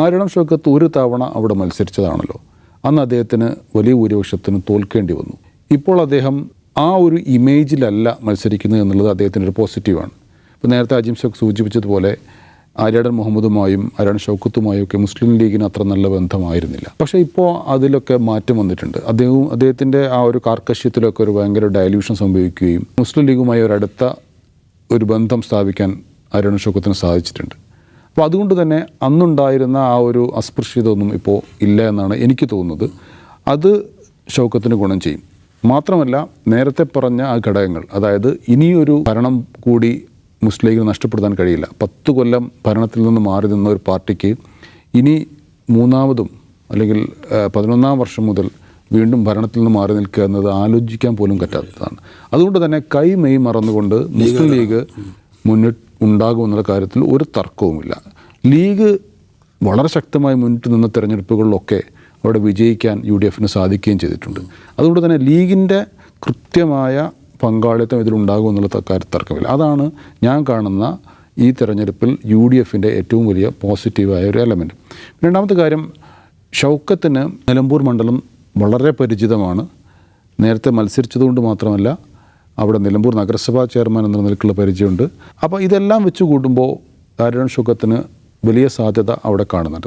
ആര്യടം ഷൗക്കത്ത് ഒരു തവണ അവിടെ മത്സരിച്ചതാണല്ലോ. അന്ന് അദ്ദേഹത്തിന് വലിയ ഭൂരിപക്ഷത്തിന് തോൽക്കേണ്ടി വന്നു. ഇപ്പോൾ അദ്ദേഹം ആ ഒരു ഇമേജിലല്ല മത്സരിക്കുന്നത് എന്നുള്ളത് അദ്ദേഹത്തിൻ്റെ ഒരു പോസിറ്റീവാണ്. ഇപ്പോൾ നേരത്തെ അജിം ഷൗക്ക് സൂചിപ്പിച്ചതുപോലെ ആര്യടൻ മുഹമ്മദുമായും ആര്യടൻ ഷൗക്കത്തുമായും ഒക്കെ മുസ്ലിം ലീഗിന് അത്ര നല്ല ബന്ധമായിരുന്നില്ല. പക്ഷേ ഇപ്പോൾ അതിലൊക്കെ മാറ്റം വന്നിട്ടുണ്ട്. അദ്ദേഹത്തിൻ്റെ ആ ഒരു കാർക്കശ്യത്തിലൊക്കെ ഒരു ഭയങ്കര ഡയല്യൂഷൻ സംഭവിക്കുകയും മുസ്ലിം ലീഗുമായി ഒരടുത്ത ഒരു ബന്ധം സ്ഥാപിക്കാൻ ആര്യടൻ ഷൗക്കത്തിന് സാധിച്ചിട്ടുണ്ട്. അപ്പോൾ അതുകൊണ്ട് തന്നെ അന്നുണ്ടായിരുന്ന ആ ഒരു അസ്പൃശ്യത ഒന്നും ഇപ്പോൾ ഇല്ല എന്നാണ് എനിക്ക് തോന്നുന്നത്. അത് ഷൗക്കത്തിന് ഗുണം ചെയ്യും. മാത്രമല്ല, നേരത്തെ പറഞ്ഞ ആ ഘടകങ്ങൾ, അതായത് ഇനിയൊരു ഭരണം കൂടി മുസ്ലിം ലീഗിന് നഷ്ടപ്പെടുത്താൻ കഴിയില്ല. 10 കൊല്ലം ഭരണത്തിൽ നിന്ന് മാറി നിന്ന ഒരു പാർട്ടിക്ക് ഇനി മൂന്നാമതും അല്ലെങ്കിൽ 11ാം വർഷം മുതൽ വീണ്ടും ഭരണത്തിൽ നിന്ന് മാറി നിൽക്കുക എന്നത് ആലോചിക്കാൻ പോലും പറ്റാത്തതാണ്. അതുകൊണ്ട് തന്നെ മെയ് മറന്നുകൊണ്ട് മുസ്ലിം ലീഗ് മുന്നിട്ട് ഉണ്ടാകുമെന്നുള്ള കാര്യത്തിൽ ഒരു തർക്കവുമില്ല. ലീഗ് വളരെ ശക്തമായി മുന്നിട്ട് നിന്ന തെരഞ്ഞെടുപ്പുകളിലൊക്കെ അവിടെ വിജയിക്കാൻ UDF സാധിക്കുകയും ചെയ്തിട്ടുണ്ട്. അതുകൊണ്ട് തന്നെ ലീഗിൻ്റെ കൃത്യമായ പങ്കാളിത്തം ഇതിലുണ്ടാകുമെന്നുള്ള കാര്യത്തിൽ തർക്കമില്ല. അതാണ് ഞാൻ കാണുന്ന ഈ തെരഞ്ഞെടുപ്പിൽ UDF ഏറ്റവും വലിയ പോസിറ്റീവായ ഒരു എലമെൻറ്റ്. രണ്ടാമത്തെ കാര്യം, ഷൗക്കത്തിന് നിലമ്പൂർ മണ്ഡലം വളരെ പരിചിതമാണ്. നേരത്തെ മത്സരിച്ചതുകൊണ്ട് മാത്രമല്ല, അവിടെ നിലമ്പൂർ നഗരസഭാ ചെയർമാൻ എന്ന നിലയ്ക്കുള്ള പരിചയമുണ്ട്. അപ്പോൾ ഇതെല്ലാം വെച്ച് കൂട്ടുമ്പോൾ ആര്യടൻ ഷൗക്കത്തിന് വലിയ സാധ്യത അവിടെ കാണുന്നുണ്ട്.